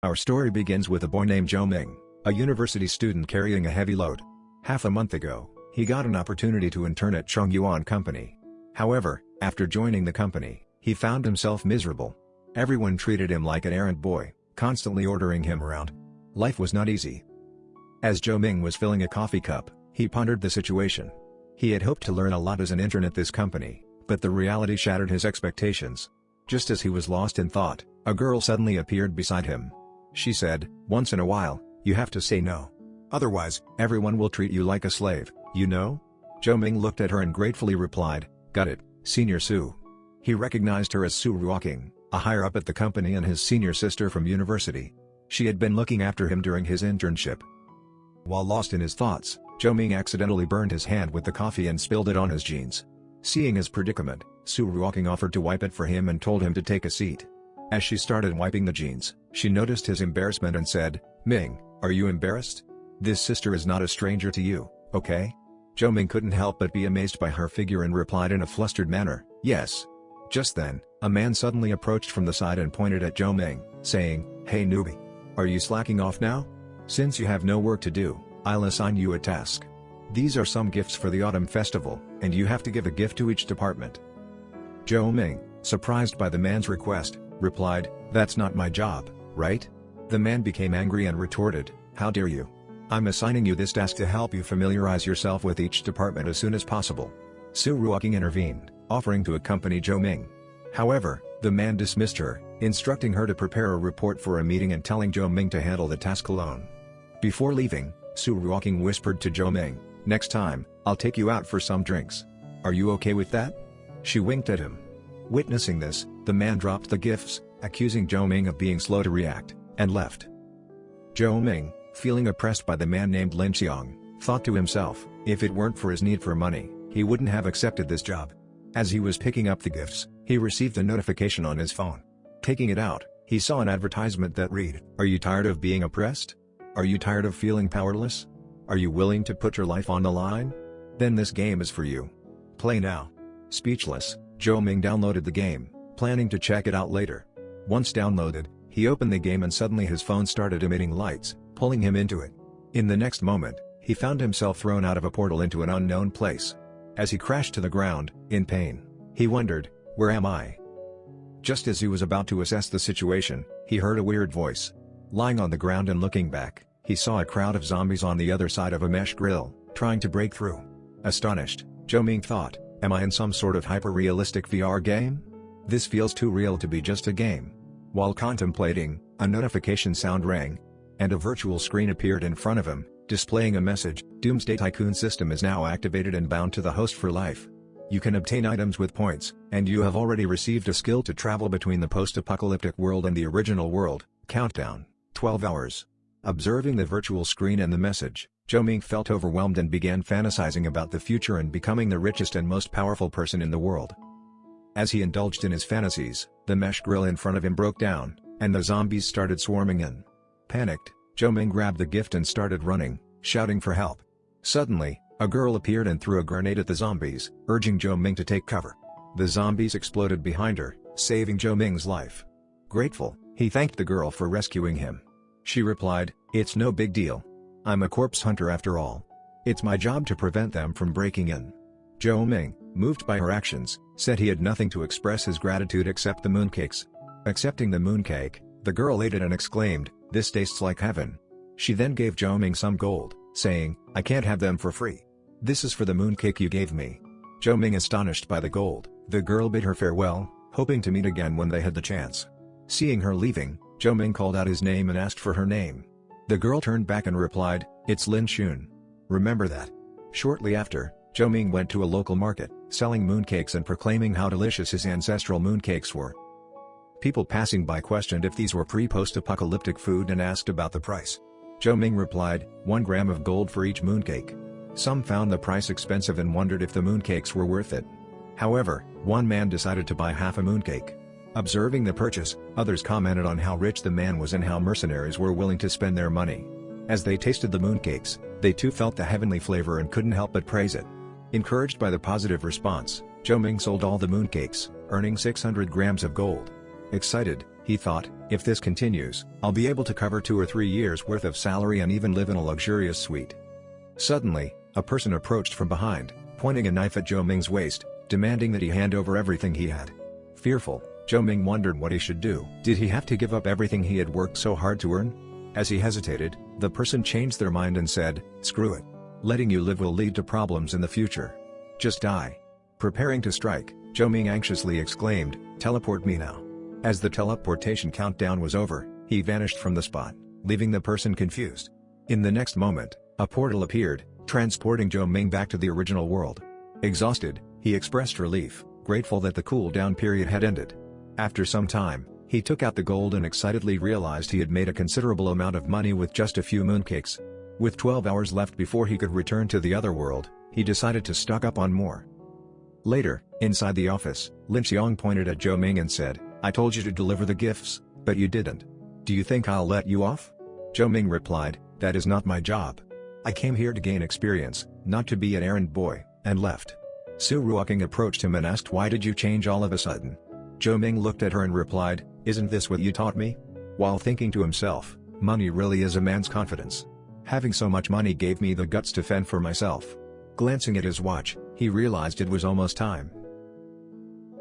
Our story begins with a boy named Zhou Ming, a university student carrying a heavy load. Half a month ago, he got an opportunity to intern at Chongyuan Company. However, after joining the company, he found himself miserable. Everyone treated him like an errand boy, constantly ordering him around. Life was not easy. As Zhou Ming was filling a coffee cup, he pondered the situation. He had hoped to learn a lot as an intern at this company, but the reality shattered his expectations. Just as he was lost in thought, a girl suddenly appeared beside him. She said, "Once in a while, you have to say no. Otherwise, everyone will treat you like a slave, you know?" Zhou Ming looked at her and gratefully replied, "Got it, Senior Su." He recognized her as Su Ruoqing, a higher-up at the company and his senior sister from university. She had been looking after him during his internship. While lost in his thoughts, Zhou Ming accidentally burned his hand with the coffee and spilled it on his jeans. Seeing his predicament, Su Ruoqing offered to wipe it for him and told him to take a seat. As she started wiping the jeans, she noticed his embarrassment and said, "Ming, are you embarrassed? This sister is not a stranger to you, okay?" Zhou Ming couldn't help but be amazed by her figure and replied in a flustered manner, "Yes." Just then, a man suddenly approached from the side and pointed at Zhou Ming, saying, "Hey newbie. Are you slacking off now? Since you have no work to do, I'll assign you a task. These are some gifts for the autumn festival, and you have to give a gift to each department." Zhou Ming, surprised by the man's request, replied, "That's not my job, right?" The man became angry and retorted, "How dare you? I'm assigning you this task to help you familiarize yourself with each department as soon as possible." Su Ruoqing intervened, offering to accompany Zhou Ming. However, the man dismissed her, instructing her to prepare a report for a meeting and telling Zhou Ming to handle the task alone. Before leaving, Su Ruoqing whispered to Zhou Ming, "Next time, I'll take you out for some drinks. Are you okay with that?" She winked at him. Witnessing this, the man dropped the gifts, accusing Zhou Ming of being slow to react, and left. Zhou Ming, feeling oppressed by the man named Lin Xiang, thought to himself, if it weren't for his need for money, he wouldn't have accepted this job. As he was picking up the gifts, he received a notification on his phone. Taking it out, he saw an advertisement that read, "Are you tired of being oppressed? Are you tired of feeling powerless? Are you willing to put your life on the line? Then this game is for you. Play now." Speechless, Zhou Ming downloaded the game, planning to check it out later. Once downloaded, he opened the game and suddenly his phone started emitting lights, pulling him into it. In the next moment, he found himself thrown out of a portal into an unknown place. As he crashed to the ground, in pain, he wondered, "Where am I?" Just as he was about to assess the situation, he heard a weird voice. Lying on the ground and looking back, he saw a crowd of zombies on the other side of a mesh grill, trying to break through. Astonished, Zhou Ming thought, "Am I in some sort of hyper-realistic VR game? This feels too real to be just a game." While contemplating, a notification sound rang, and a virtual screen appeared in front of him, displaying a message, "Doomsday Tycoon system is now activated and bound to the host for life. You can obtain items with points, and you have already received a skill to travel between the post-apocalyptic world and the original world. Countdown, 12 hours. Observing the virtual screen and the message, Zhou Ming felt overwhelmed and began fantasizing about the future and becoming the richest and most powerful person in the world. As he indulged in his fantasies, the mesh grill in front of him broke down, and the zombies started swarming in. Panicked, Zhou Ming grabbed the gift and started running, shouting for help. Suddenly, a girl appeared and threw a grenade at the zombies, urging Zhou Ming to take cover. The zombies exploded behind her, saving Zhou Ming's life. Grateful, he thanked the girl for rescuing him. She replied, "It's no big deal. I'm a corpse hunter after all. It's my job to prevent them from breaking in." Zhou Ming, moved by her actions, said he had nothing to express his gratitude except the mooncakes. Accepting the mooncake, the girl ate it and exclaimed, "This tastes like heaven." She then gave Zhou Ming some gold, saying, "I can't have them for free. This is for the mooncake you gave me." Zhou Ming astonished by the gold, the girl bid her farewell, hoping to meet again when they had the chance. Seeing her leaving, Zhou Ming called out his name and asked for her name. The girl turned back and replied, "It's Lin Xun. Remember that." Shortly after, Zhou Ming went to a local market, selling mooncakes and proclaiming how delicious his ancestral mooncakes were. People passing by questioned if these were pre-post-apocalyptic food and asked about the price. Zhou Ming replied, 1 gram of gold for each mooncake. Some found the price expensive and wondered if the mooncakes were worth it. However, one man decided to buy half a mooncake. Observing the purchase, others commented on how rich the man was and how mercenaries were willing to spend their money. As they tasted the mooncakes, they too felt the heavenly flavor and couldn't help but praise it. Encouraged by the positive response, Zhou Ming sold all the mooncakes, earning 600 grams of gold. Excited, He thought, if this continues, I'll be able to cover 2 or 3 years worth of salary and even live in a luxurious suite. Suddenly, a person approached from behind, pointing a knife at Zhou Ming's waist, demanding that he hand over everything he had. Fearful, Zhou Ming wondered what he should do. Did he have to give up everything he had worked so hard to earn? As he hesitated, the person changed their mind and said, "Screw it. Letting you live will lead to problems in the future. Just die." Preparing to strike, Zhou Ming anxiously exclaimed, "Teleport me now." As the teleportation countdown was over, he vanished from the spot, leaving the person confused. In the next moment, a portal appeared, transporting Zhou Ming back to the original world. Exhausted, he expressed relief, grateful that the cool-down period had ended. After some time, he took out the gold and excitedly realized he had made a considerable amount of money with just a few mooncakes. With 12 hours left before he could return to the other world, he decided to stock up on more. Later, inside the office, Lin Xiong pointed at Zhou Ming and said, "I told you to deliver the gifts, but you didn't. Do you think I'll let you off?" Zhou Ming replied, "That is not my job. I came here to gain experience, not to be an errand boy," and left. Su Ruoking approached him and asked, "Why did you change all of a sudden?" Zhou Ming looked at her and replied, "Isn't this what you taught me?" While thinking to himself, money really is a man's confidence. Having so much money gave me the guts to fend for myself. Glancing at his watch, he realized it was almost time.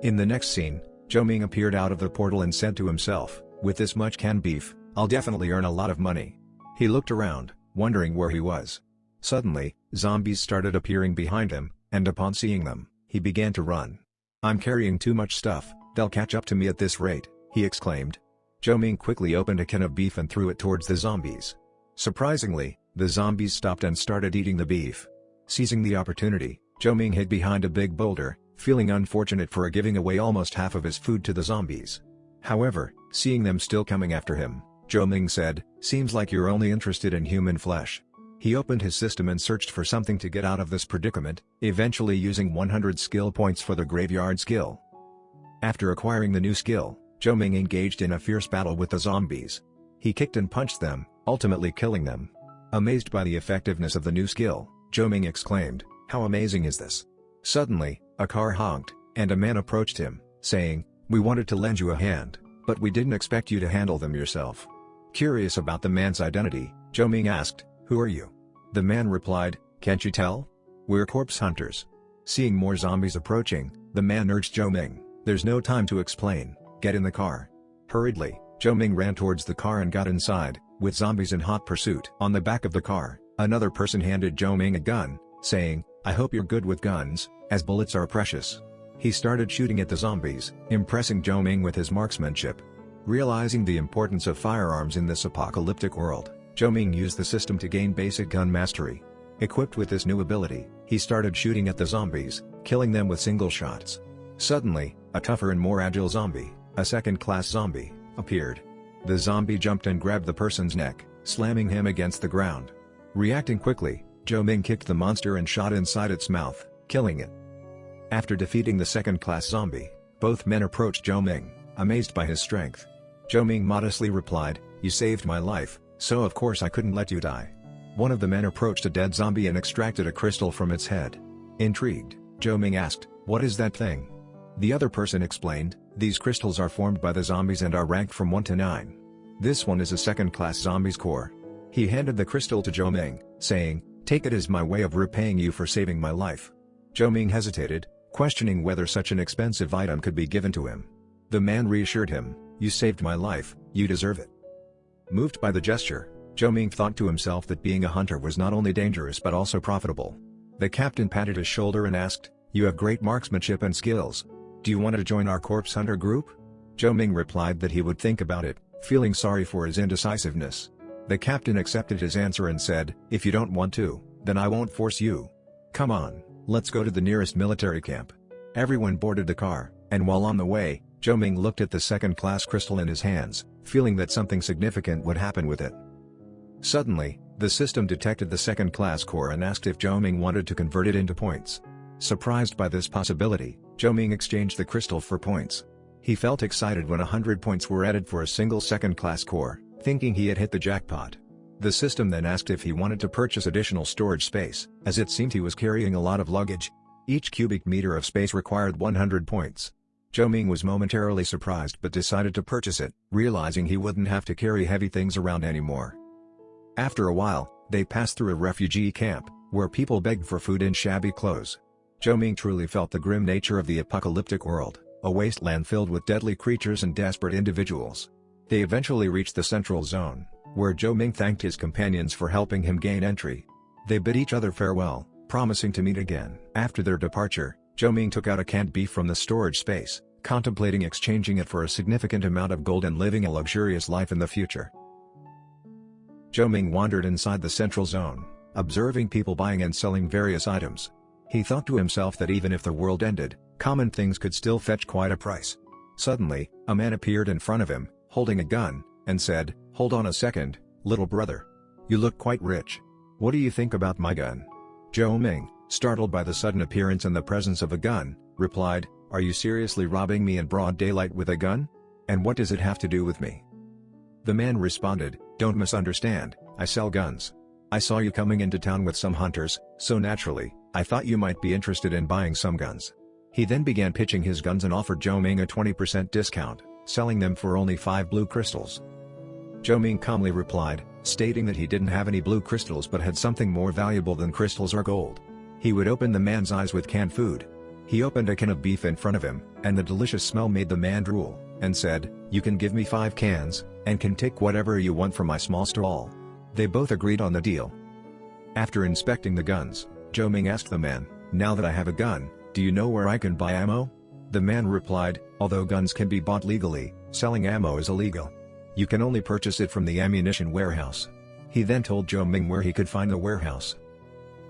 In the next scene, Zhou Ming appeared out of the portal and said to himself, "With this much canned beef, I'll definitely earn a lot of money." He looked around, wondering where he was. Suddenly, zombies started appearing behind him, and upon seeing them, he began to run. "I'm carrying too much stuff, they'll catch up to me at this rate," he exclaimed. Zhou Ming quickly opened a can of beef and threw it towards the zombies. Surprisingly, the zombies stopped and started eating the beef. Seizing the opportunity, Zhou Ming hid behind a big boulder, feeling unfortunate for giving away almost half of his food to the zombies. However, seeing them still coming after him, Zhou Ming said, "Seems like you're only interested in human flesh." He opened his system and searched for something to get out of this predicament, eventually using 100 skill points for the graveyard skill. After acquiring the new skill, Zhou Ming engaged in a fierce battle with the zombies. He kicked and punched them, ultimately killing them. Amazed by the effectiveness of the new skill, Zhou Ming exclaimed, "How amazing is this?" Suddenly, a car honked, and a man approached him, saying, "We wanted to lend you a hand, but we didn't expect you to handle them yourself." Curious about the man's identity, Zhou Ming asked, "Who are you?" The man replied, "Can't you tell? We're corpse hunters." Seeing more zombies approaching, the man urged Zhou Ming, "There's no time to explain, get in the car." Hurriedly, Zhou Ming ran towards the car and got inside, with zombies in hot pursuit. On the back of the car, another person handed Zhou Ming a gun, saying, "I hope you're good with guns, as bullets are precious." He started shooting at the zombies, impressing Zhou Ming with his marksmanship. Realizing the importance of firearms in this apocalyptic world, Zhou Ming used the system to gain basic gun mastery. Equipped with this new ability, he started shooting at the zombies, killing them with single shots. Suddenly, a tougher and more agile zombie, a second-class zombie, appeared. The zombie jumped and grabbed the person's neck, slamming him against the ground. Reacting quickly, Zhou Ming kicked the monster and shot inside its mouth, killing it. After defeating the second-class zombie, both men approached Zhou Ming, amazed by his strength. Zhou Ming modestly replied, "You saved my life, so of course I couldn't let you die." One of the men approached a dead zombie and extracted a crystal from its head. Intrigued, Zhou Ming asked, "What is that thing?" The other person explained, "These crystals are formed by the zombies and are ranked from 1 to 9. This one is a second-class zombie's core." He handed the crystal to Zhou Ming, saying, "Take it as my way of repaying you for saving my life." Zhou Ming hesitated, questioning whether such an expensive item could be given to him. The man reassured him, "You saved my life, you deserve it." Moved by the gesture, Zhou Ming thought to himself that being a hunter was not only dangerous but also profitable. The captain patted his shoulder and asked, "You have great marksmanship and skills. Do you want to join our corpse hunter group?" Zhou Ming replied that he would think about it, feeling sorry for his indecisiveness. The captain accepted his answer and said, "If you don't want to, then I won't force you. Come on, let's go to the nearest military camp." Everyone boarded the car, and while on the way, Zhou Ming looked at the second-class crystal in his hands, feeling that something significant would happen with it. Suddenly, the system detected the second-class core and asked if Zhou Ming wanted to convert it into points. Surprised by this possibility, Zhou Ming exchanged the crystal for points. He felt excited when 100 points were added for a single second-class core, thinking he had hit the jackpot. The system then asked if he wanted to purchase additional storage space, as it seemed he was carrying a lot of luggage. Each cubic meter of space required 100 points. Zhou Ming was momentarily surprised but decided to purchase it, realizing he wouldn't have to carry heavy things around anymore. After a while, they passed through a refugee camp, where people begged for food in shabby clothes. Zhou Ming truly felt the grim nature of the apocalyptic world, a wasteland filled with deadly creatures and desperate individuals. They eventually reached the central zone, where Zhou Ming thanked his companions for helping him gain entry. They bid each other farewell, promising to meet again. After their departure, Zhou Ming took out a canned beef from the storage space, contemplating exchanging it for a significant amount of gold and living a luxurious life in the future. Zhou Ming wandered inside the central zone, observing people buying and selling various items. He thought to himself that even if the world ended, common things could still fetch quite a price. Suddenly, a man appeared in front of him, holding a gun, and said, "Hold on a second, little brother. You look quite rich. What do you think about my gun?" Zhou Ming, startled by the sudden appearance and the presence of a gun, replied, "Are you seriously robbing me in broad daylight with a gun? And what does it have to do with me?" The man responded, "Don't misunderstand, I sell guns. I saw you coming into town with some hunters, so naturally, I thought you might be interested in buying some guns." He then began pitching his guns and offered Zhou Ming a 20% discount, selling them for only 5 blue crystals. Zhou Ming calmly replied, stating that he didn't have any blue crystals but had something more valuable than crystals or gold. He would open the man's eyes with canned food. He opened a can of beef in front of him, and the delicious smell made the man drool, and said, "You can give me 5 cans, and can take whatever you want from my small stall." They both agreed on the deal. After inspecting the guns, Zhou Ming asked the man, "Now that I have a gun, do you know where I can buy ammo?" The man replied, "Although guns can be bought legally, selling ammo is illegal. You can only purchase it from the ammunition warehouse." He then told Zhou Ming where he could find the warehouse.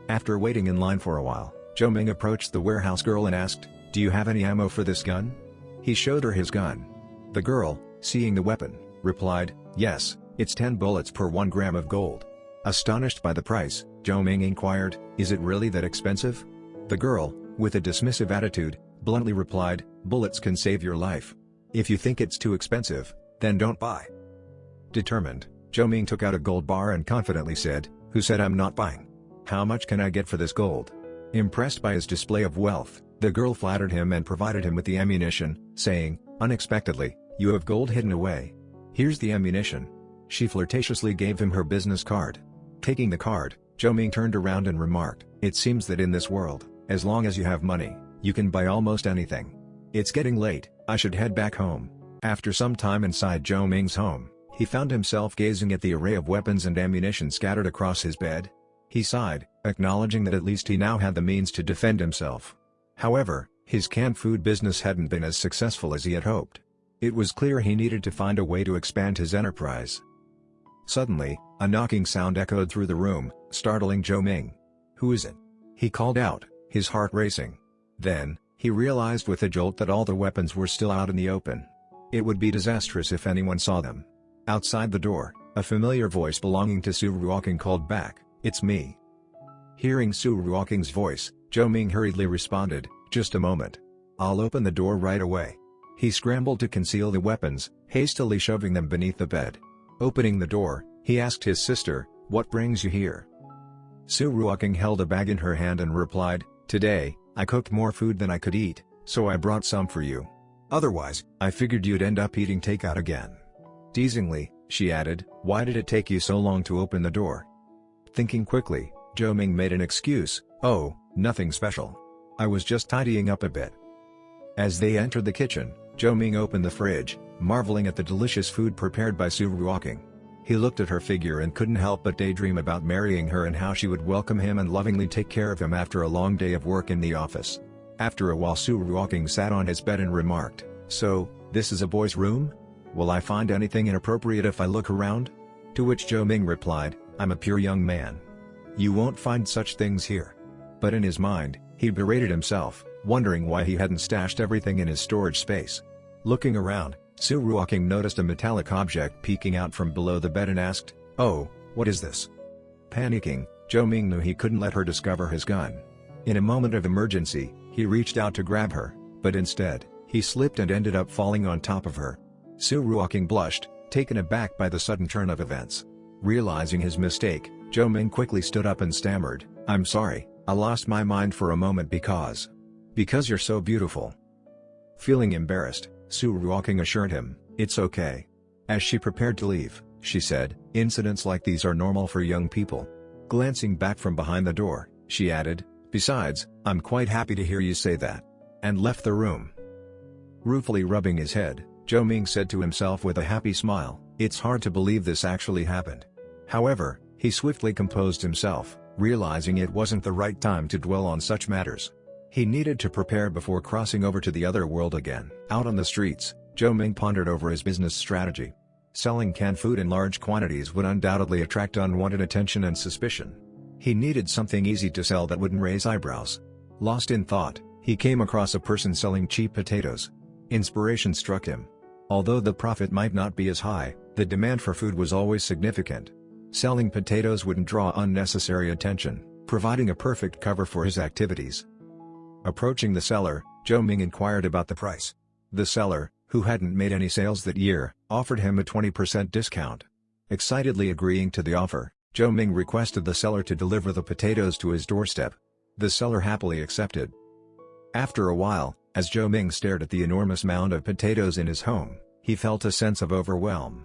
After waiting in line for a while, Zhou Ming approached the warehouse girl and asked, "Do you have any ammo for this gun?" He showed her his gun. The girl, seeing the weapon, replied, "Yes, it's 10 bullets per 1 gram of gold." Astonished by the price, Zhou Ming inquired, "Is it really that expensive?" The girl, with a dismissive attitude, bluntly replied, "Bullets can save your life. If you think it's too expensive, then don't buy." Determined, Zhou Ming took out a gold bar and confidently said, "Who said I'm not buying? How much can I get for this gold?" Impressed by his display of wealth, the girl flattered him and provided him with the ammunition, saying, "Unexpectedly, you have gold hidden away. Here's the ammunition." She flirtatiously gave him her business card. Taking the card, Zhou Ming turned around and remarked, "It seems that in this world, as long as you have money, you can buy almost anything. It's getting late, I should head back home." After some time inside Zhou Ming's home, he found himself gazing at the array of weapons and ammunition scattered across his bed. He sighed, acknowledging that at least he now had the means to defend himself. However, his canned food business hadn't been as successful as he had hoped. It was clear he needed to find a way to expand his enterprise. Suddenly, a knocking sound echoed through the room, startling Zhou Ming. "Who is it?" he called out, his heart racing. Then, he realized with a jolt that all the weapons were still out in the open. It would be disastrous if anyone saw them. Outside the door, a familiar voice belonging to Su Ruoking called back, "It's me." Hearing Su Ruoking's voice, Zhou Ming hurriedly responded, "Just a moment. I'll open the door right away." He scrambled to conceal the weapons, hastily shoving them beneath the bed. Opening the door, he asked his sister, "What brings you here?" Su Ruoking held a bag in her hand and replied, "Today, I cooked more food than I could eat, so I brought some for you. Otherwise, I figured you'd end up eating takeout again." Teasingly, she added, "Why did it take you so long to open the door?" Thinking quickly, Zhou Ming made an excuse, "Oh, nothing special. I was just tidying up a bit." As they entered the kitchen, Zhou Ming opened the fridge, marveling at the delicious food prepared by Su Ruoking. He looked at her figure and couldn't help but daydream about marrying her and how she would welcome him and lovingly take care of him after a long day of work in the office. After a while, Su Ruoking sat on his bed and remarked, "So, this is a boy's room? Will I find anything inappropriate if I look around?" To which Zhou Ming replied, "I'm a pure young man. You won't find such things here." But in his mind, he berated himself, wondering why he hadn't stashed everything in his storage space. Looking around, Su Ruoking noticed a metallic object peeking out from below the bed and asked, "Oh, what is this?" Panicking, Zhou Ming knew he couldn't let her discover his gun. In a moment of emergency, he reached out to grab her, but instead, he slipped and ended up falling on top of her. Su Ruoking blushed, taken aback by the sudden turn of events. Realizing his mistake, Zhou Ming quickly stood up and stammered, "I'm sorry, I lost my mind for a moment because you're so beautiful." Feeling embarrassed, Su Ruoking assured him, "It's okay." As she prepared to leave, she said, "Incidents like these are normal for young people." Glancing back from behind the door, she added, "Besides, I'm quite happy to hear you say that." And left the room. Ruefully rubbing his head, Zhou Ming said to himself with a happy smile, "It's hard to believe this actually happened." However, he swiftly composed himself, realizing it wasn't the right time to dwell on such matters. He needed to prepare before crossing over to the other world again. Out on the streets, Zhou Ming pondered over his business strategy. Selling canned food in large quantities would undoubtedly attract unwanted attention and suspicion. He needed something easy to sell that wouldn't raise eyebrows. Lost in thought, he came across a person selling cheap potatoes. Inspiration struck him. Although the profit might not be as high, the demand for food was always significant. Selling potatoes wouldn't draw unnecessary attention, providing a perfect cover for his activities. Approaching the seller, Zhou Ming inquired about the price. The seller, who hadn't made any sales that year, offered him a 20% discount. Excitedly agreeing to the offer, Zhou Ming requested the seller to deliver the potatoes to his doorstep. The seller happily accepted. After a while, as Zhou Ming stared at the enormous mound of potatoes in his home, he felt a sense of overwhelm.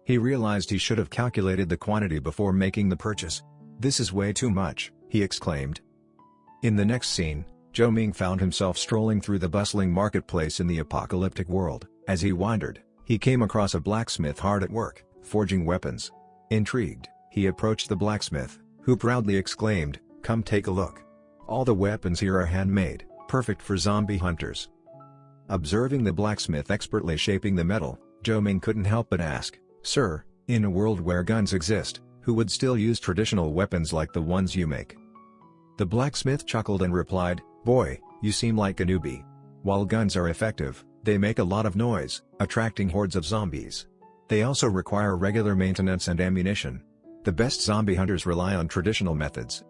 He realized he should have calculated the quantity before making the purchase. "This is way too much," he exclaimed. In the next scene, Zhou Ming found himself strolling through the bustling marketplace in the apocalyptic world. As he wandered, he came across a blacksmith hard at work, forging weapons. Intrigued, he approached the blacksmith, who proudly exclaimed, "Come take a look. All the weapons here are handmade, perfect for zombie hunters." Observing the blacksmith expertly shaping the metal, Zhou Ming couldn't help but ask, "Sir, in a world where guns exist, who would still use traditional weapons like the ones you make?" The blacksmith chuckled and replied, "Boy, you seem like a newbie. While guns are effective, they make a lot of noise, attracting hordes of zombies. They also require regular maintenance and ammunition. The best zombie hunters rely on traditional methods."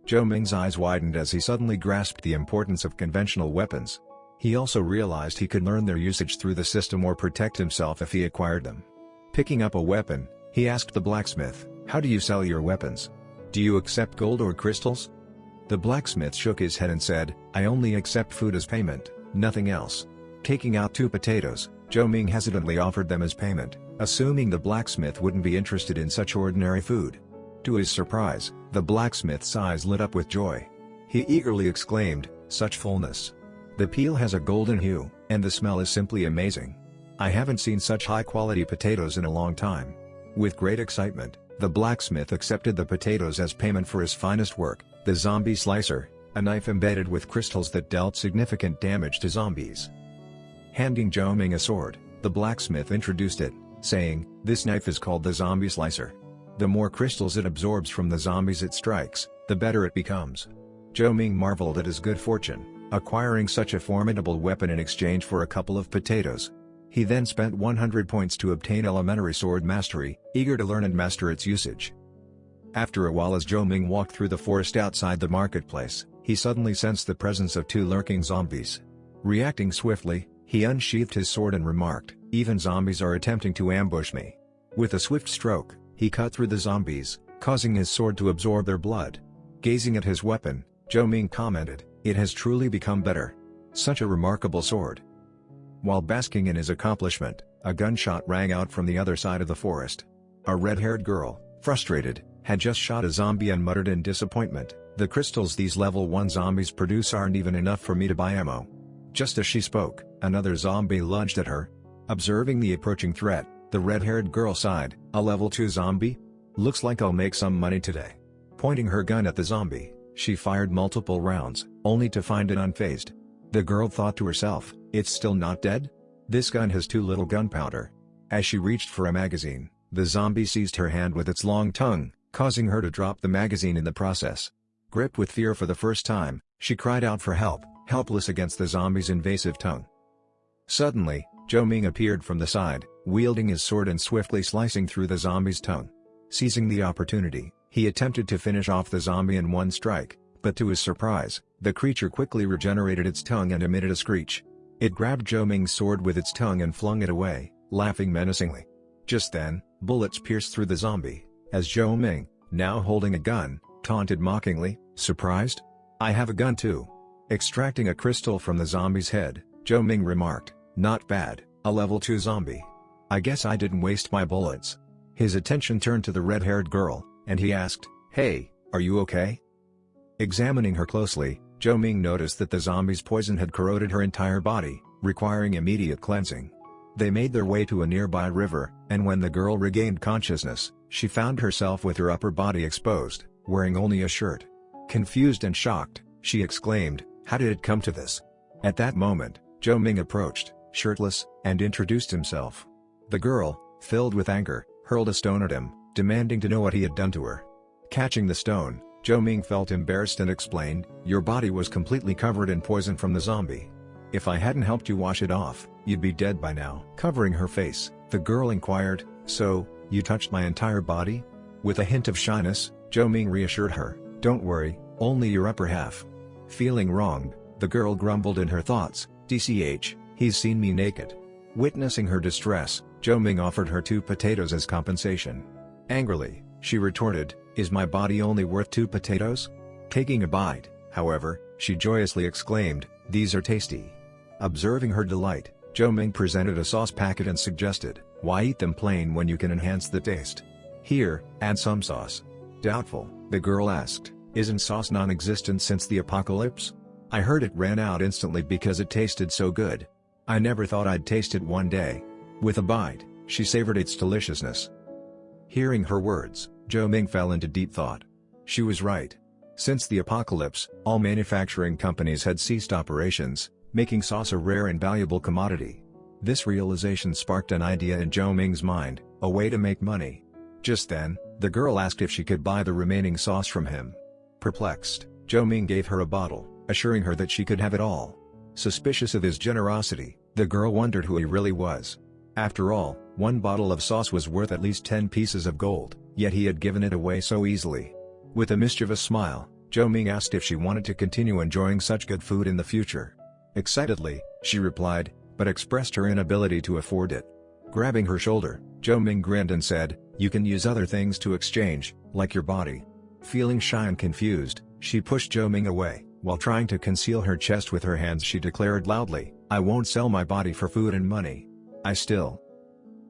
Zhou Ming's eyes widened as he suddenly grasped the importance of conventional weapons. He also realized he could learn their usage through the system or protect himself if he acquired them. Picking up a weapon, he asked the blacksmith, "How do you sell your weapons? Do you accept gold or crystals?" The blacksmith shook his head and said, "I only accept food as payment, nothing else." Taking out 2 potatoes, Zhou Ming hesitantly offered them as payment, assuming the blacksmith wouldn't be interested in such ordinary food. To his surprise, the blacksmith's eyes lit up with joy. He eagerly exclaimed, "Such fullness! The peel has a golden hue, and the smell is simply amazing. I haven't seen such high-quality potatoes in a long time." With great excitement, the blacksmith accepted the potatoes as payment for his finest work, the zombie slicer, a knife embedded with crystals that dealt significant damage to zombies. Handing Zhou Ming a sword, the blacksmith introduced it, saying, "This knife is called the zombie slicer. The more crystals it absorbs from the zombies it strikes, the better it becomes." Zhou Ming marveled at his good fortune, acquiring such a formidable weapon in exchange for a couple of potatoes. He then spent 100 points to obtain elementary sword mastery, eager to learn and master its usage. After a while, as Zhou Ming walked through the forest outside the marketplace, he suddenly sensed the presence of 2 lurking zombies. Reacting swiftly, he unsheathed his sword and remarked, "Even zombies are attempting to ambush me." With a swift stroke, he cut through the zombies, causing his sword to absorb their blood. Gazing at his weapon, Zhou Ming commented, "It has truly become better. Such a remarkable sword." While basking in his accomplishment, a gunshot rang out from the other side of the forest. A red-haired girl, frustrated, had just shot a zombie and muttered in disappointment, "The crystals these level 1 zombies produce aren't even enough for me to buy ammo." Just as she spoke, another zombie lunged at her. Observing the approaching threat, the red-haired girl sighed, "A level 2 zombie? Looks like I'll make some money today." Pointing her gun at the zombie, she fired multiple rounds, only to find it unfazed. The girl thought to herself, "It's still not dead? This gun has too little gunpowder." As she reached for a magazine, the zombie seized her hand with its long tongue, causing her to drop the magazine in the process. Gripped with fear for the first time, she cried out for help, helpless against the zombie's invasive tongue. Suddenly, Zhou Ming appeared from the side, wielding his sword and swiftly slicing through the zombie's tongue. Seizing the opportunity, he attempted to finish off the zombie in one strike, but to his surprise, the creature quickly regenerated its tongue and emitted a screech. It grabbed Zhou Ming's sword with its tongue and flung it away, laughing menacingly. Just then, bullets pierced through the zombie, as Zhou Ming, now holding a gun, taunted mockingly, "Surprised? I have a gun too." Extracting a crystal from the zombie's head, Zhou Ming remarked. Not bad, a level 2 zombie. I guess I didn't waste my bullets. His attention turned to the red-haired girl, and he asked, "Hey, are you okay?" Examining her closely, Zhou Ming noticed that the zombie's poison had corroded her entire body, requiring immediate cleansing. They made their way to a nearby river, and when the girl regained consciousness, she found herself with her upper body exposed, wearing only a shirt. Confused and shocked, she exclaimed, "How did it come to this?" At that moment, Zhou Ming approached, shirtless, and introduced himself. The girl, filled with anger, hurled a stone at him, demanding to know what he had done to her. Catching the stone, Zhou Ming felt embarrassed and explained, "Your body was completely covered in poison from the zombie. If I hadn't helped you wash it off, you'd be dead by now." Covering her face, the girl inquired, "So, you touched my entire body?" With a hint of shyness, Zhou Ming reassured her, "Don't worry, only your upper half." Feeling wronged, the girl grumbled in her thoughts, "DCH, he's seen me naked." Witnessing her distress, Zhou Ming offered her 2 potatoes as compensation. Angrily, she retorted, "Is my body only worth 2 potatoes?" Taking a bite, however, she joyously exclaimed, "These are tasty." Observing her delight, Zhou Ming presented a sauce packet and suggested, "Why eat them plain when you can enhance the taste? Here, add some sauce." Doubtful, the girl asked, "Isn't sauce non-existent since the apocalypse? I heard it ran out instantly because it tasted so good. I never thought I'd taste it one day." With a bite, she savored its deliciousness. Hearing her words, Zhou Ming fell into deep thought. She was right. Since the apocalypse, all manufacturing companies had ceased operations, making sauce a rare and valuable commodity. This realization sparked an idea in Zhou Ming's mind, a way to make money. Just then, the girl asked if she could buy the remaining sauce from him. Perplexed, Zhou Ming gave her a bottle, assuring her that she could have it all. Suspicious of his generosity, the girl wondered who he really was. After all, one bottle of sauce was worth at least 10 pieces of gold, yet he had given it away so easily. With a mischievous smile, Zhou Ming asked if she wanted to continue enjoying such good food in the future. Excitedly, she replied, but expressed her inability to afford it. Grabbing her shoulder, Zhou Ming grinned and said, "You can use other things to exchange, like your body." Feeling shy and confused, she pushed Zhou Ming away. While trying to conceal her chest with her hands, she declared loudly, "I won't sell my body for food and money. I still..."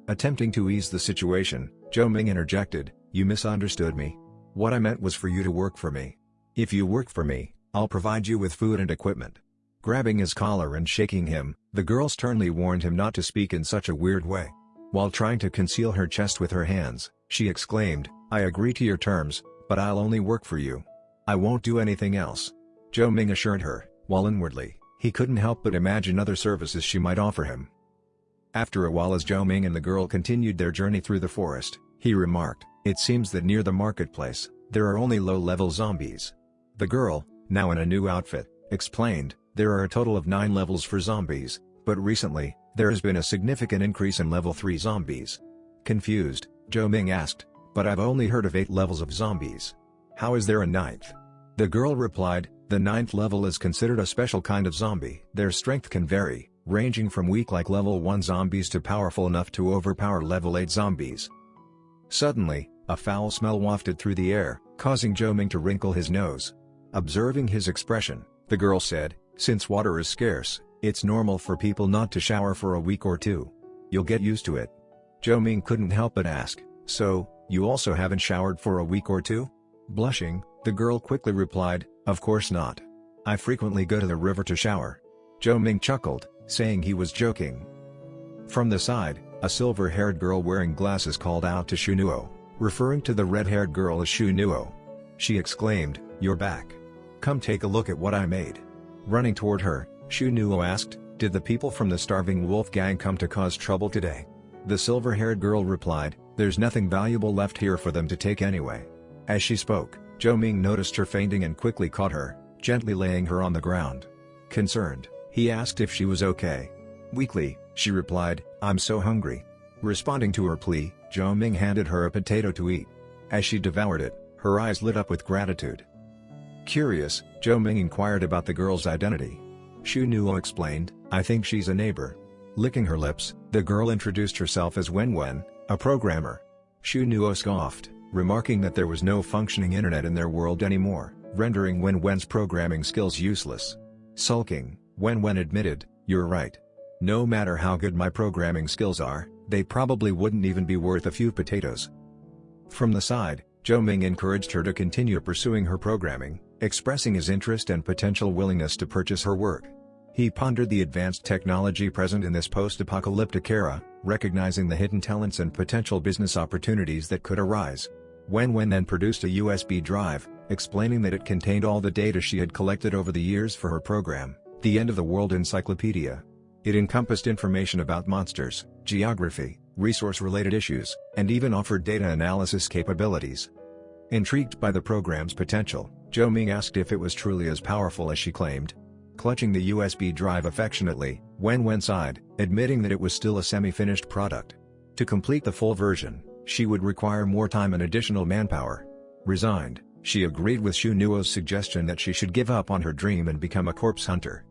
Attempting to ease the situation, Zhou Ming interjected, "You misunderstood me. What I meant was for you to work for me. If you work for me, I'll provide you with food and equipment." Grabbing his collar and shaking him, the girl sternly warned him not to speak in such a weird way. While trying to conceal her chest with her hands, she exclaimed, "I agree to your terms, but I'll only work for you. I won't do anything else." Zhou Ming assured her, while inwardly, he couldn't help but imagine other services she might offer him. After a while, as Zhou Ming and the girl continued their journey through the forest, he remarked, "It seems that near the marketplace, there are only low-level zombies." The girl, now in a new outfit, explained, "There are a total of 9 levels for zombies, but recently, there has been a significant increase in level 3 zombies." Confused, Zhou Ming asked, "But I've only heard of 8 levels of zombies. How is there a 9th? The girl replied, "The 9th level is considered a special kind of zombie. Their strength can vary, ranging from weak like level 1 zombies to powerful enough to overpower level 8 zombies." Suddenly, a foul smell wafted through the air, causing Zhou Ming to wrinkle his nose. Observing his expression, the girl said, "Since water is scarce, it's normal for people not to shower for a week or 2. You'll get used to it." Zhou Ming couldn't help but ask, "So, you also haven't showered for a week or 2? Blushing, the girl quickly replied, "Of course not. I frequently go to the river to shower." Zhou Ming chuckled, saying he was joking. From the side, a silver-haired girl wearing glasses called out to Shunuo, referring to the red-haired girl as Shunuo. She exclaimed, "You're back. Come take a look at what I made." Running toward her, Shunuo asked, "Did the people from the Starving Wolf gang come to cause trouble today?" The silver-haired girl replied, "There's nothing valuable left here for them to take anyway." As she spoke, Zhou Ming noticed her fainting and quickly caught her, gently laying her on the ground. Concerned, he asked if she was okay. Weakly, she replied, "I'm so hungry." Responding to her plea, Zhou Ming handed her a potato to eat. As she devoured it, her eyes lit up with gratitude. Curious, Zhou Ming inquired about the girl's identity. Shu Nuo explained, "I think she's a neighbor." Licking her lips, the girl introduced herself as Wen Wen, a programmer. Shu Nuo scoffed, remarking that there was no functioning internet in their world anymore, rendering Wen Wen's programming skills useless. Sulking, Wen Wen admitted, You're right. No matter how good my programming skills are, they probably wouldn't even be worth a few potatoes." From the side, Zhou Ming encouraged her to continue pursuing her programming, expressing his interest and potential willingness to purchase her work. He pondered the advanced technology present in this post-apocalyptic era, recognizing the hidden talents and potential business opportunities that could arise. Wen then produced a USB drive, explaining that it contained all the data she had collected over the years for her program, the End of the World Encyclopedia. It encompassed information about monsters, geography, resource-related issues, and even offered data analysis capabilities. Intrigued by the program's potential, Zhou Ming asked if it was truly as powerful as she claimed. Clutching the USB drive affectionately, Wen sighed, admitting that it was still a semi-finished product. To complete the full version, she would require more time and additional manpower. Resigned, she agreed with Xu Nuo's suggestion that she should give up on her dream and become a corpse hunter.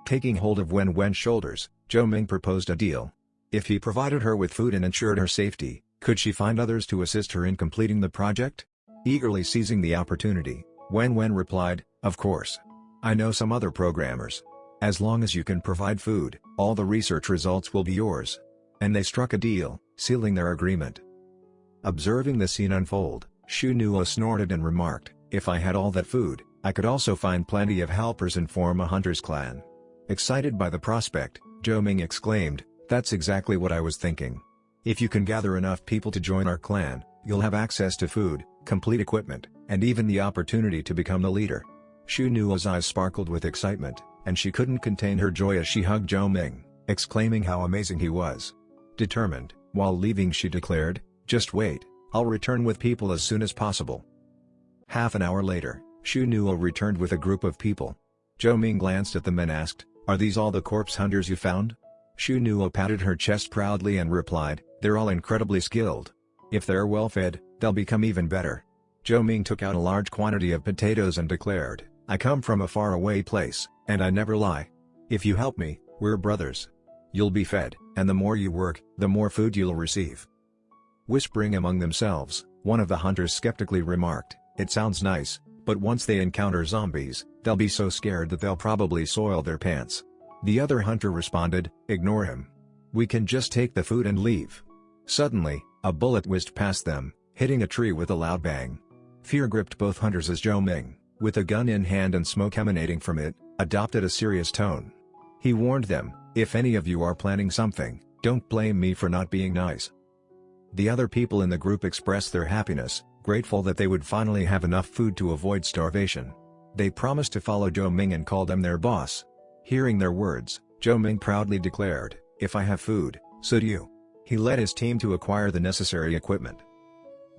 Taking hold of Wen's shoulders, Zhou Ming proposed a deal. If he provided her with food and ensured her safety, could she find others to assist her in completing the project? Eagerly seizing the opportunity, Wen replied, "Of course. I know some other programmers. As long as you can provide food, all the research results will be yours." And they struck a deal, sealing their agreement. Observing the scene unfold, Xu Nuo snorted and remarked, "If I had all that food, I could also find plenty of helpers and form a hunter's clan." Excited by the prospect, Zhou Ming exclaimed, "That's exactly what I was thinking. If you can gather enough people to join our clan, you'll have access to food, complete equipment, and even the opportunity to become the leader." Xu Nuo's eyes sparkled with excitement, and she couldn't contain her joy as she hugged Zhou Ming, exclaiming how amazing he was. Determined, while leaving she declared, "Just wait, I'll return with people as soon as possible." Half an hour later, Xu Nuo returned with a group of people. Zhou Ming glanced at them and asked, "Are these all the corpse hunters you found?" Xu Nuo patted her chest proudly and replied, "They're all incredibly skilled. If they're well fed, they'll become even better." Zhou Ming took out a large quantity of potatoes and declared, "I come from a faraway place, and I never lie. If you help me, we're brothers. You'll be fed, and the more you work, the more food you'll receive." Whispering among themselves, one of the hunters skeptically remarked, "It sounds nice, but once they encounter zombies, they'll be so scared that they'll probably soil their pants." The other hunter responded, "Ignore him. We can just take the food and leave." Suddenly, a bullet whizzed past them, hitting a tree with a loud bang. Fear gripped both hunters as Zhou Ming, with a gun in hand and smoke emanating from it, adopted a serious tone. He warned them, "If any of you are planning something, don't blame me for not being nice." The other people in the group expressed their happiness, grateful that they would finally have enough food to avoid starvation. They promised to follow Zhou Ming and called him their boss. Hearing their words, Zhou Ming proudly declared, "If I have food, so do you." He led his team to acquire the necessary equipment.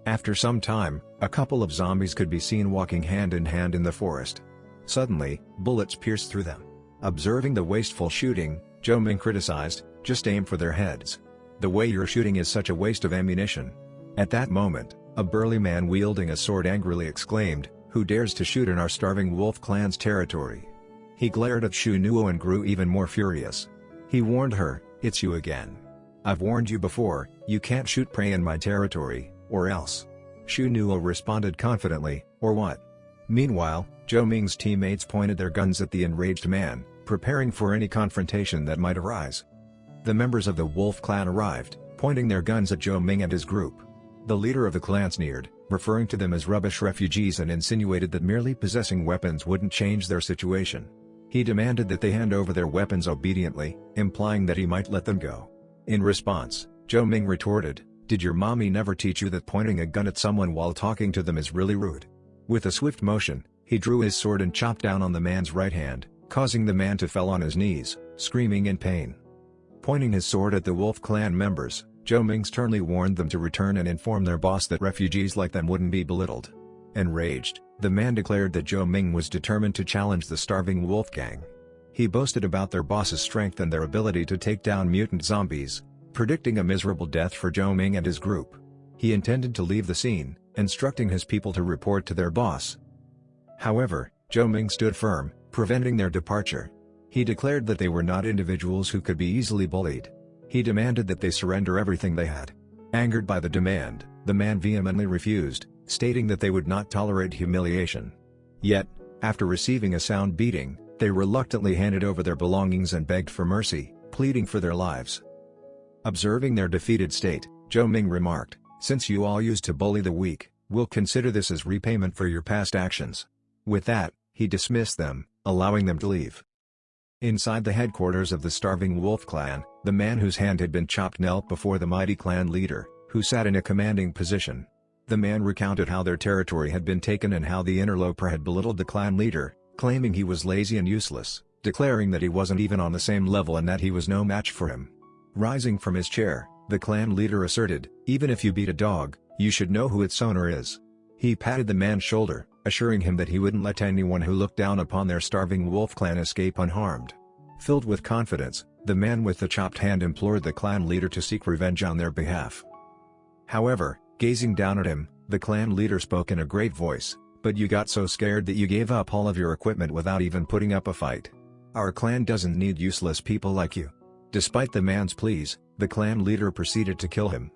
After some time, a couple of zombies could be seen walking hand in hand in the forest. Suddenly, bullets pierced through them. Observing the wasteful shooting, Zhou Ming criticized, "Just aim for their heads. The way you're shooting is such a waste of ammunition." At that moment, a burly man wielding a sword angrily exclaimed, "Who dares to shoot in our starving wolf clan's territory?" He glared at Xu Nuo and grew even more furious. He warned her, "It's you again. I've warned you before, you can't shoot prey in my territory, or else." Xu Nuo responded confidently, "Or what?" Meanwhile, Zhou Ming's teammates pointed their guns at the enraged man, preparing for any confrontation that might arise. The members of the wolf clan arrived, pointing their guns at Zhou Ming and his group. The leader of the clan sneered, referring to them as rubbish refugees, and insinuated that merely possessing weapons wouldn't change their situation. He demanded that they hand over their weapons obediently, implying that he might let them go. In response, Zhou Ming retorted, "Did your mommy never teach you that pointing a gun at someone while talking to them is really rude?" With a swift motion, he drew his sword and chopped down on the man's right hand, causing the man to fall on his knees, screaming in pain. Pointing his sword at the wolf clan members, Zhou Ming sternly warned them to return and inform their boss that refugees like them wouldn't be belittled. Enraged, the man declared that Zhou Ming was determined to challenge the starving wolf gang. He boasted about their boss's strength and their ability to take down mutant zombies, predicting a miserable death for Zhou Ming and his group. He intended to leave the scene, instructing his people to report to their boss. However, Zhou Ming stood firm, preventing their departure. He declared that they were not individuals who could be easily bullied. He demanded that they surrender everything they had. Angered by the demand, the man vehemently refused, stating that they would not tolerate humiliation. Yet, after receiving a sound beating, They reluctantly handed over their belongings and begged for mercy, pleading for their lives. Observing their defeated state, Zhou Ming remarked, "Since you all used to bully the weak, we'll consider this as repayment for your past actions." With that, he dismissed them, allowing them to leave. Inside the headquarters of the starving wolf clan, the man whose hand had been chopped knelt before the mighty clan leader, who sat in a commanding position. The man recounted how their territory had been taken and how the interloper had belittled the clan leader, claiming he was lazy and useless, declaring that he wasn't even on the same level and that he was no match for him. Rising from his chair, the clan leader asserted, "Even if you beat a dog, you should know who its owner is." He patted the man's shoulder, assuring him that he wouldn't let anyone who looked down upon their starving wolf clan escape unharmed. Filled with confidence, the man with the chopped hand implored the clan leader to seek revenge on their behalf. However, gazing down at him, the clan leader spoke in a great voice, "But you got so scared that you gave up all of your equipment without even putting up a fight. Our clan doesn't need useless people like you." Despite the man's pleas, the clan leader proceeded to kill him.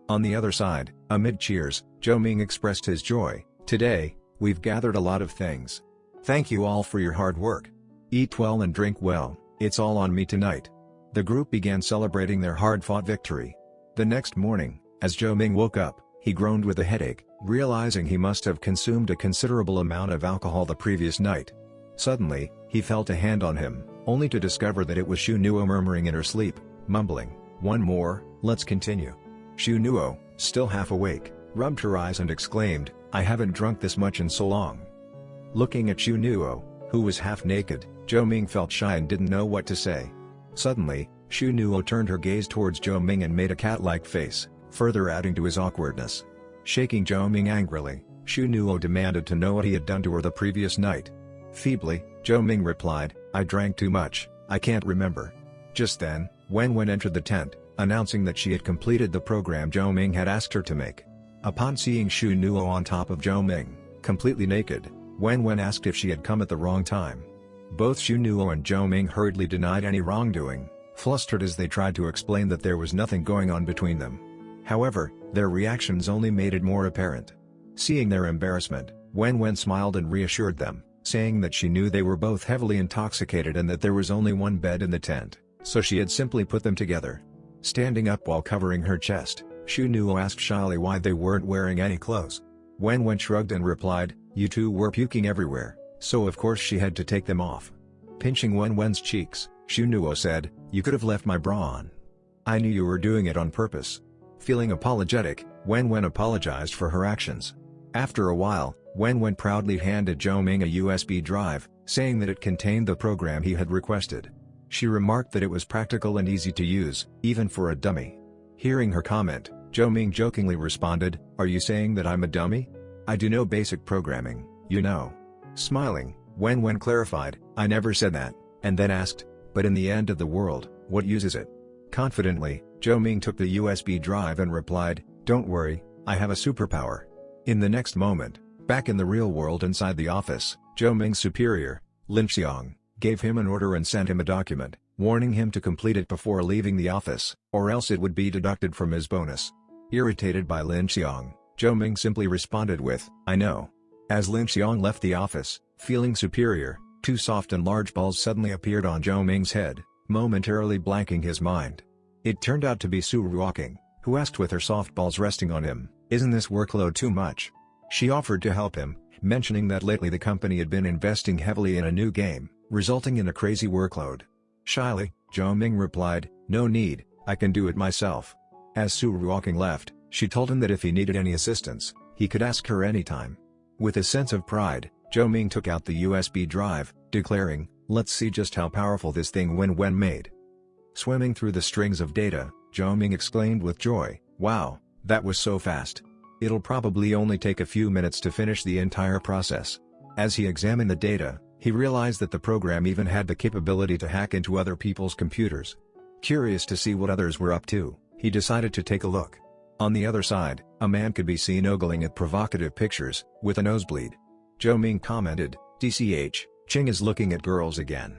On the other side, amid cheers, Zhou Ming expressed his joy, "Today, we've gathered a lot of things. Thank you all for your hard work. Eat well and drink well, it's all on me tonight." The group began celebrating their hard-fought victory. The next morning, as Zhou Ming woke up, he groaned with a headache, realizing he must have consumed a considerable amount of alcohol the previous night. Suddenly, he felt a hand on him, only to discover that it was Shu Nuo murmuring in her sleep, mumbling, "One more, let's continue." Shu Nuo, still half awake, rubbed her eyes and exclaimed, "I haven't drunk this much in so long." Looking at Shu Nuo, who was half naked, Zhou Ming felt shy and didn't know what to say. Suddenly, Shu Nuo turned her gaze towards Zhou Ming and made a cat-like face, further adding to his awkwardness. Shaking Zhou Ming angrily, Shu Nuo demanded to know what he had done to her the previous night. Feebly, Zhou Ming replied, "I drank too much, I can't remember." Just then, Wen entered the tent, announcing that she had completed the program Zhou Ming had asked her to make. Upon seeing Shu Nuo on top of Zhou Ming, completely naked, Wen asked if she had come at the wrong time. Both Shu Nuo and Zhou Ming hurriedly denied any wrongdoing, flustered as they tried to explain that there was nothing going on between them. However, their reactions only made it more apparent. Seeing their embarrassment, Wen smiled and reassured them, saying that she knew they were both heavily intoxicated and that there was only one bed in the tent, so she had simply put them together. Standing up while covering her chest, Shu Nuo asked shyly why they weren't wearing any clothes. Wen shrugged and replied, "You two were puking everywhere, so of course she had to take them off." Pinching Wen's cheeks, Shu Nuo said, "You could have left my bra on. I knew you were doing it on purpose." Feeling apologetic, Wen apologized for her actions. After a while, Wen proudly handed Zhou Ming a USB drive, saying that it contained the program he had requested. She remarked that it was practical and easy to use, even for a dummy. Hearing her comment, Zhou Ming jokingly responded, "Are you saying that I'm a dummy? I do no basic programming, you know." Smiling, Wen clarified, "I never said that," and then asked, "But in the end of the world, what use is it?" Confidently, Zhou Ming took the USB drive and replied, "Don't worry, I have a superpower." In the next moment, back in the real world inside the office, Zhou Ming's superior, Lin Xiang, gave him an order and sent him a document, warning him to complete it before leaving the office, or else it would be deducted from his bonus. Irritated by Lin Xiang, Zhou Ming simply responded with, "I know." As Lin Xiang left the office, feeling superior, two soft and large balls suddenly appeared on Zhou Ming's head, momentarily blanking his mind. It turned out to be Su Ruoqing, who asked with her soft balls resting on him, "Isn't this workload too much?" She offered to help him, mentioning that lately the company had been investing heavily in a new game, resulting in a crazy workload. Shyly, Zhou Ming replied, "No need, I can do it myself." As Su Ruoqing left, she told him that if he needed any assistance, he could ask her anytime. With a sense of pride, Zhou Ming took out the USB drive, declaring, "Let's see just how powerful this thing Wen made." Swimming through the strings of data, Zhou Ming exclaimed with joy, "Wow, that was so fast. It'll probably only take a few minutes to finish the entire process." As he examined the data, he realized that the program even had the capability to hack into other people's computers. Curious to see what others were up to, he decided to take a look. On the other side, a man could be seen ogling at provocative pictures, with a nosebleed. Zhou Ming commented, "DCH, Ching is looking at girls again."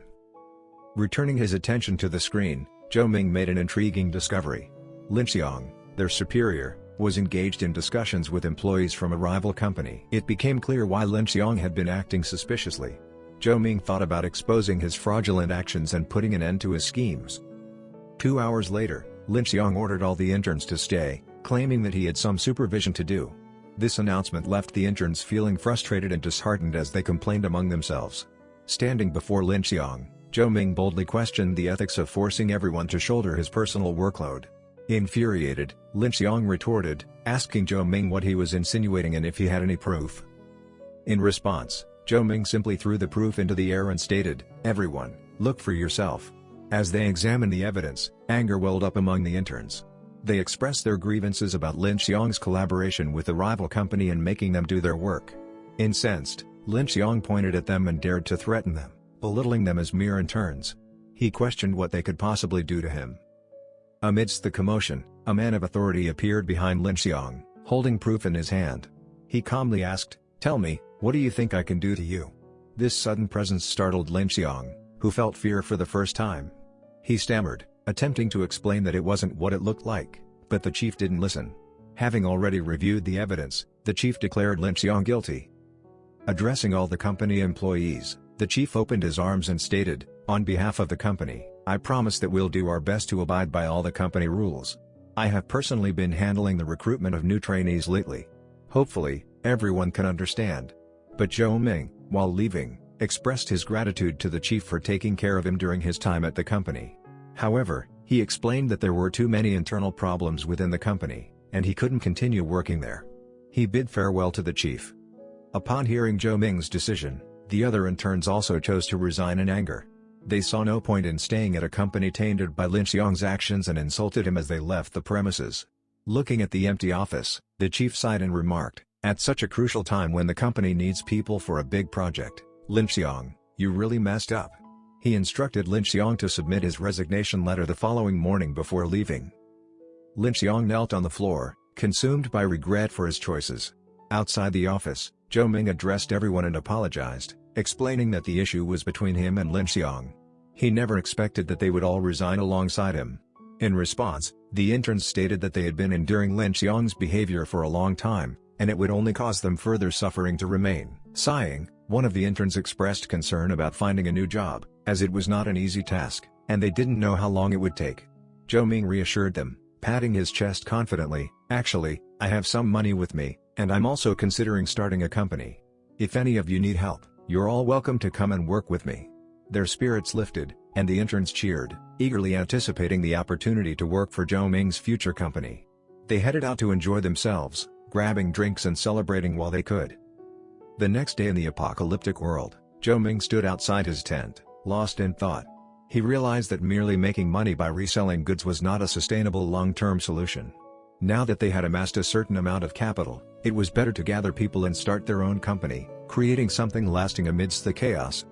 Returning his attention to the screen, Zhou Ming made an intriguing discovery. Lin Xiang, their superior, was engaged in discussions with employees from a rival company. It became clear why Lin Xiang had been acting suspiciously. Zhou Ming thought about exposing his fraudulent actions and putting an end to his schemes. 2 hours later, Lin Xiang ordered all the interns to stay, claiming that he had some supervision to do. This announcement left the interns feeling frustrated and disheartened as they complained among themselves. Standing before Lin Xiang, Zhou Ming boldly questioned the ethics of forcing everyone to shoulder his personal workload. Infuriated, Lin Xiang retorted, asking Zhou Ming what he was insinuating and if he had any proof. In response, Zhou Ming simply threw the proof into the air and stated, "Everyone, look for yourself." As they examined the evidence, anger welled up among the interns. They expressed their grievances about Lin Xiang's collaboration with the rival company and making them do their work. Incensed, Lin Xiang pointed at them and dared to threaten them, belittling them as mere interns. He questioned what they could possibly do to him. Amidst the commotion, a man of authority appeared behind Lin Xiang, holding proof in his hand. He calmly asked, "Tell me, what do you think I can do to you?" This sudden presence startled Lin Xiang, who felt fear for the first time. He stammered, attempting to explain that it wasn't what it looked like, but the chief didn't listen. Having already reviewed the evidence, the chief declared Lin Xiang guilty. Addressing all the company employees, the chief opened his arms and stated, "On behalf of the company, I promise that we'll do our best to abide by all the company rules. I have personally been handling the recruitment of new trainees lately. Hopefully, everyone can understand." But Zhou Ming, while leaving, expressed his gratitude to the chief for taking care of him during his time at the company. However, he explained that there were too many internal problems within the company, and he couldn't continue working there. He bid farewell to the chief. Upon hearing Zhou Ming's decision, the other interns also chose to resign in anger. They saw no point in staying at a company tainted by Lin Xiang's actions and insulted him as they left the premises. Looking at the empty office, the chief sighed and remarked, "At such a crucial time when the company needs people for a big project, Lin Xiang, you really messed up." He instructed Lin Xiang to submit his resignation letter the following morning before leaving. Lin Xiang knelt on the floor, consumed by regret for his choices. Outside the office, Zhou Ming addressed everyone and apologized, explaining that the issue was between him and Lin Xiang. He never expected that they would all resign alongside him. In response, the interns stated that they had been enduring Lin Xiang's behavior for a long time, and it would only cause them further suffering to remain. Sighing, one of the interns expressed concern about finding a new job, as it was not an easy task, and they didn't know how long it would take. Zhou Ming reassured them, patting his chest confidently, "Actually, I have some money with me, and I'm also considering starting a company. If any of you need help, you're all welcome to come and work with me." Their spirits lifted, and the interns cheered, eagerly anticipating the opportunity to work for Zhou Ming's future company. They headed out to enjoy themselves, grabbing drinks and celebrating while they could. The next day in the apocalyptic world, Zhou Ming stood outside his tent, lost in thought. He realized that merely making money by reselling goods was not a sustainable long-term solution. Now that they had amassed a certain amount of capital, it was better to gather people and start their own company, creating something lasting amidst the chaos.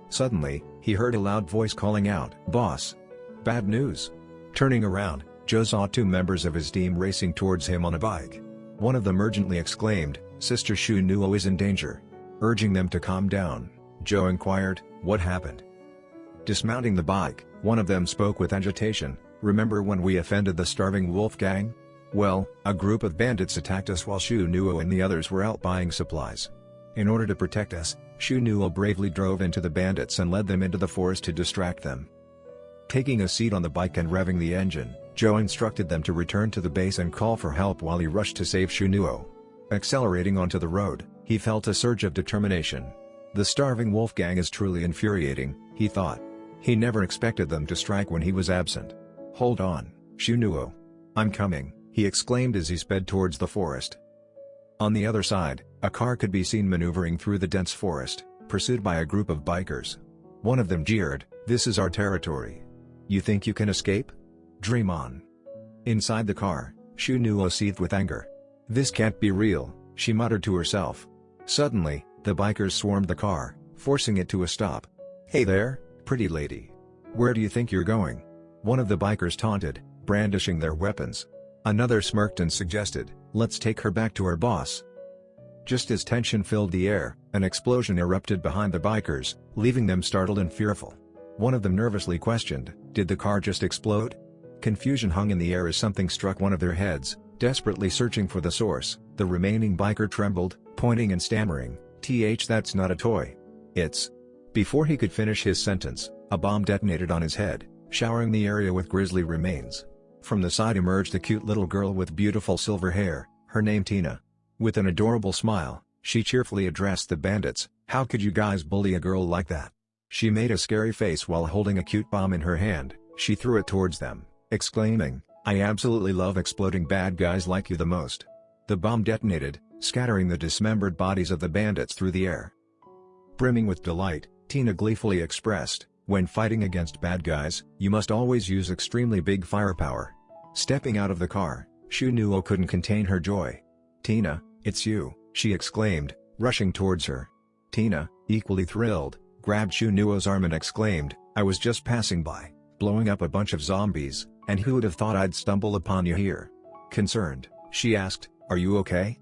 Suddenly, he heard a loud voice calling out, "Boss! Bad news!" Turning around, Zhou saw two members of his team racing towards him on a bike. One of them urgently exclaimed, "Sister Shu Nuo is in danger." Urging them to calm down, Zhou inquired, "What happened?" Dismounting the bike, one of them spoke with agitation, "Remember when we offended the starving wolf gang? Well, a group of bandits attacked us while Shu Nuo and the others were out buying supplies. In order to protect us, Shu Nuo bravely drove into the bandits and led them into the forest to distract them." Taking a seat on the bike and revving the engine, Zhou instructed them to return to the base and call for help while he rushed to save Shu Nuo. Accelerating onto the road, he felt a surge of determination. The starving wolf gang is truly infuriating, he thought. He never expected them to strike when he was absent. "Hold on, Shu Nuo. I'm coming," he exclaimed as he sped towards the forest. On the other side, a car could be seen maneuvering through the dense forest, pursued by a group of bikers. One of them jeered, "This is our territory. You think you can escape? Dream on." Inside the car, Shu Nuo seethed with anger. "This can't be real," she muttered to herself. Suddenly, the bikers swarmed the car, forcing it to a stop. "Hey there, pretty lady. Where do you think you're going?" One of the bikers taunted, brandishing their weapons. Another smirked and suggested, "Let's take her back to her boss." Just as tension filled the air, an explosion erupted behind the bikers, leaving them startled and fearful. One of them nervously questioned, "Did the car just explode?" Confusion hung in the air as something struck one of their heads. Desperately searching for the source, the remaining biker trembled, pointing and stammering, "That's not a toy. It's..." Before he could finish his sentence, a bomb detonated on his head, showering the area with grisly remains. From the side emerged a cute little girl with beautiful silver hair, her name Tina. With an adorable smile, she cheerfully addressed the bandits, "How could you guys bully a girl like that?" She made a scary face while holding a cute bomb in her hand. She threw it towards them, exclaiming, "I absolutely love exploding bad guys like you the most." The bomb detonated, scattering the dismembered bodies of the bandits through the air. Brimming with delight, Tina gleefully expressed, "When fighting against bad guys, you must always use extremely big firepower." Stepping out of the car, Shunuo couldn't contain her joy. "Tina, it's you," she exclaimed, rushing towards her. Tina, equally thrilled, grabbed Shunuo's arm and exclaimed, "I was just passing by, blowing up a bunch of zombies, and who would have thought I'd stumble upon you here?" Concerned, she asked, "Are you okay?"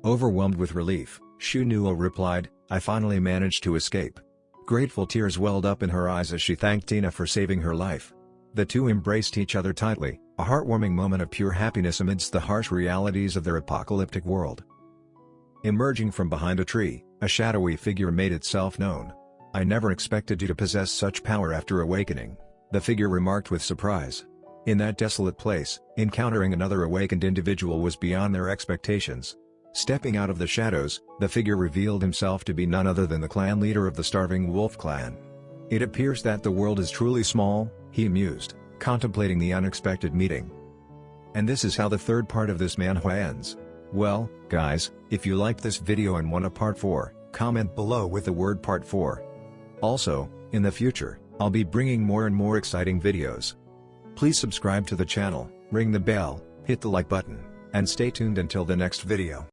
Overwhelmed with relief, Shunuo replied, "I finally managed to escape." Grateful tears welled up in her eyes as she thanked Tina for saving her life. The two embraced each other tightly, a heartwarming moment of pure happiness amidst the harsh realities of their apocalyptic world. Emerging from behind a tree, a shadowy figure made itself known. "I never expected you to possess such power after awakening," the figure remarked with surprise. In that desolate place, encountering another awakened individual was beyond their expectations. Stepping out of the shadows, the figure revealed himself to be none other than the clan leader of the Starving Wolf clan. "It appears that the world is truly small," he mused, contemplating the unexpected meeting. And this is how the third part of this manhwa ends. Well, guys, if you liked this video and want a part 4, comment below with the word part 4. Also, in the future, I'll be bringing more and more exciting videos. Please subscribe to the channel, ring the bell, hit the like button, and stay tuned until the next video.